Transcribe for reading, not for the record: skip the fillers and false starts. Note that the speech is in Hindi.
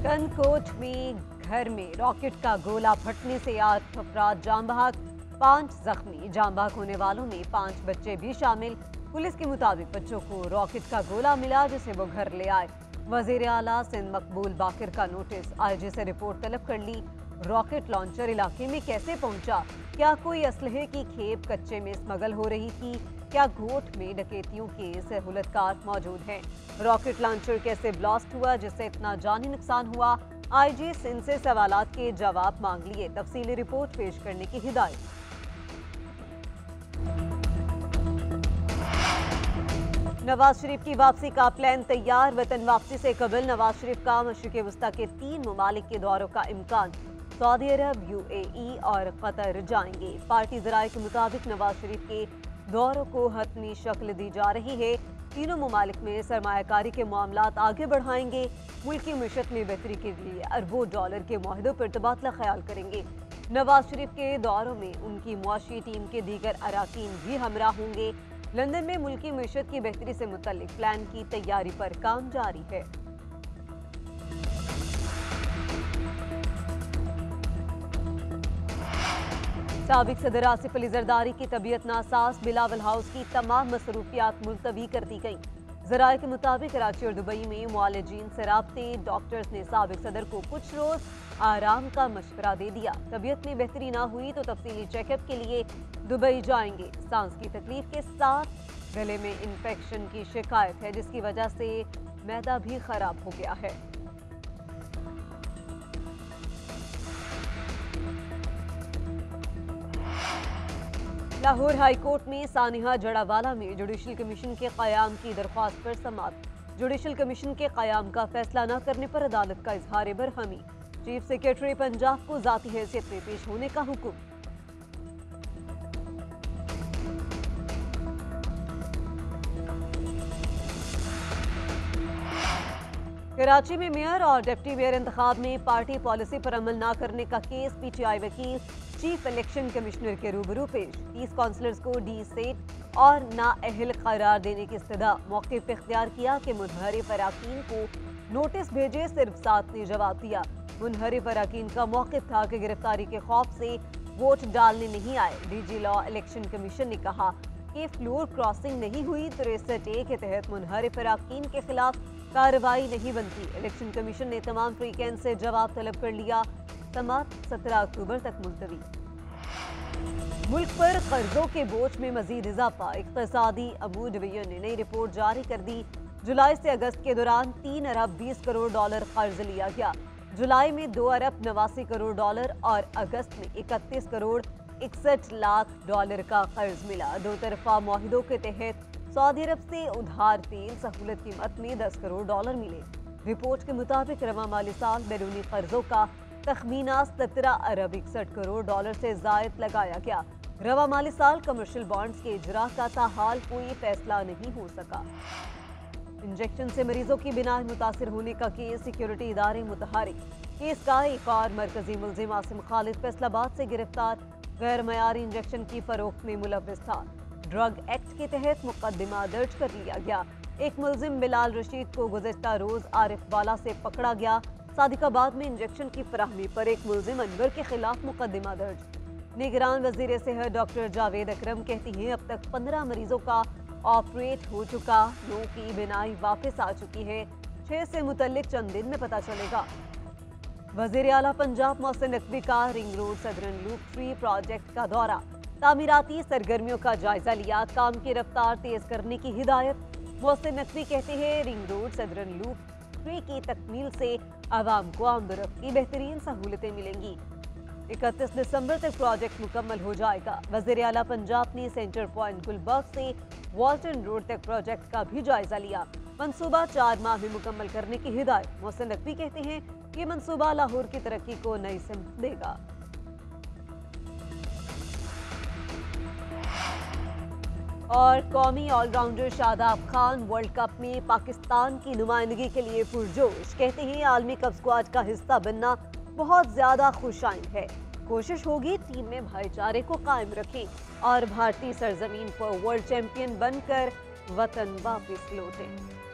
कनकोट में घर में रॉकेट का गोला फटने से 8 अफराद जान बहक, 5 जख्मी। जान बहक होने वालों में 5 बच्चे भी शामिल। पुलिस के मुताबिक बच्चों को रॉकेट का गोला मिला जिसे वो घर ले आए। वजीर आला सिंध मकबूल बाकिर का नोटिस, आईजी से रिपोर्ट तलब कर ली। रॉकेट लॉन्चर इलाके में कैसे पहुंचा? क्या कोई असलहे की खेप कच्चे में स्मगल हो रही थी? क्या घोट में डकैतियों के सहूलतकार मौजूद हैं? रॉकेट लॉन्चर कैसे ब्लास्ट हुआ जिससे इतना जानी नुकसान हुआ? आईजी सिंध से सवालात के जवाब मांग लिए। तफसीली रिपोर्ट पेश करने की हिदायत। नवाज शरीफ की वापसी का प्लान तैयार। वतन वापसी से कबल नवाज शरीफ का मशरिक़ वस्ता के 3 ममालिक के दौरों का इम्कान। सऊदी अरब, यूएई और कतर जाएंगे। पार्टी ज़राए के मुताबिक नवाज शरीफ के दौरों को हतमी शक्ल दी जा रही है। तीनों ममालिक में सरमायाकारी के मामलात आगे बढ़ाएंगे। मुल्की मईशत में बेहतरी के लिए अरबों डॉलर के मुआहदों पर तबादला ख्याल करेंगे। नवाज शरीफ के दौरों में उनकी मुआशी टीम के दीगर अराकीन भी हमरा होंगे। लंदन में मुल्की मईशत की बेहतरी से मुतल्लिक प्लान की तैयारी पर काम जारी है। साबिक सदर आसिफ अली जरदारी की तबीयत नासाज। बिलावल हाउस की तमाम मसरूफियात मुलतवी कर दी गई। ज़राए के मुताबिक कराची और दुबई में मुआलिजीन से राब्ते। डॉक्टर्स ने साबिक सदर को कुछ रोज आराम का मशवरा दे दिया। तबीयत में बेहतरी ना हुई तो तफसीली चेकअप के लिए दुबई जाएंगे। सांस की तकलीफ के साथ गले में इन्फेक्शन की शिकायत है जिसकी वजह से मैदा भी खराब हो गया है। लाहौर हाई कोर्ट में सानिहा जड़ावाला में जुडिशल कमीशन के क़याम की दरख्वास्त पर समाअत। जुडिशल कमीशन के क़याम का फैसला न करने पर अदालत का इजहार बरहमी। चीफ सेक्रेटरी पंजाब को ज़ाती हैसियत में पेश होने का हुक्म। कराची में मेयर और डिप्टी मेयर इंतखाब में पार्टी पॉलिसी पर अमल न करने का केस। पीटीआई वकील चीफ इलेक्शन कमिश्नर के रूबरू पेश। 30 काउंसलर्स को डी सेट और नाअहल करार देने की इस्तदा। मौक़िफ़ इख्तियार किया कि मुनहरिफ अराकीन को नोटिस भेजे, सिर्फ 7 ने जवाब दिया। मुनहरिफ अराकीन का मौक़िफ़ था कि गिरफ्तारी के खौफ से वोट डालने नहीं आए। डीजी लॉ इलेक्शन कमीशन ने कहा कि फ्लोर क्रॉसिंग नहीं हुई तो 63A के तहत मुनहरिफ अराकीन के खिलाफ कार्रवाई नहीं बनती। इलेक्शन कमीशन ने तमाम फ्रीकेंस से जवाब तलब कर लिया। समाअत 17 अक्टूबर तक मुलतवी। मुल्क पर कर्जों के बोझ में मजीद इजाफा। इक़्तिसादी अमूर डिवीजन ने नई रिपोर्ट जारी कर दी। जुलाई से अगस्त के दौरान 3 अरब 20 करोड़ डॉलर कर्ज लिया गया। जुलाई में 2 अरब 89 करोड़ डॉलर और अगस्त में 31 करोड़ 61 लाख डॉलर का कर्ज मिला। 2 तरफा मुआहिदों के तहत सऊदी अरब से उधार तेल सहूलत कीमत में 10 करोड़ डॉलर मिले। रिपोर्ट के मुताबिक रवा माली साल बैरूनी कर्जों का तखमीना 17 अरब 61 करोड़ डॉलर से जायद लगाया गया। रवा माली साल कमर्शियल बॉन्ड्स के इजरा का ताहाल कोई फैसला नहीं हो सका। इंजेक्शन से मरीजों की बिना मुतासिर होने का केस। सिक्योरिटी इदारे मुतहरिक। केस का एक और मरकजी मुलजिम आसिम खालिद फैसलाबाद से गिरफ्तार। गैर मयारी इंजेक्शन की फरोख्त में मुलव्विस था। ड्रग एक्ट के तहत मुकदमा दर्ज कर लिया गया। एक मुलजिम बिलाल रशीद को गुज़श्ता रोज आरिफ वाला से पकड़ा गया। सादिकाबाद में इंजेक्शन की फराहमी पर एक मुलजिम अनवर के खिलाफ मुकदमा दर्ज। निगरान वजीर सेहत डॉक्टर जावेद अकरम कहती हैं अब तक 15 मरीजों का ऑपरेट हो चुका। 9 की बिनाई वापस आ चुकी है। 6 से मुतल्लिक चंद दिन में पता चलेगा। वजीर आला पंजाब मोहसिन नकवी का ring road southern loop 3 project का दौरा। तामीराती सरगर्मियों का जायजा लिया। काम की रफ्तार तेज करने की हिदायत। मोहसिन नकवी कहते हैं रिंग रोड सदरन लूप 3 की तकमील से आवाम को आमदोरफ्त की बेहतरीन सहूलतें मिलेंगी। 31 दिसंबर तक प्रोजेक्ट मुकम्मल हो जाएगा। वज़ीर आला पंजाब ने सेंटर पॉइंट गुलबर्ग से वॉल्टन रोड तक प्रोजेक्ट का भी जायजा लिया। मंसूबा 4 माह में मुकम्मल करने की हिदायत। मोहसिन नकवी कहते हैं ये मंसूबा लाहौर की तरक्की को नई सिमत देगा। और कौमी allrounder Shadab Khan world cup में पाकिस्तान की नुमाइंदगी के लिए पुरजोश। कहते हैं आलमी कप स्क्वाड का हिस्सा बनना बहुत ज्यादा खुशाइन है। कोशिश होगी टीम में भाईचारे को कायम रखें और भारतीय सरजमीन पर वर्ल्ड चैंपियन बनकर वतन वापस लौटें।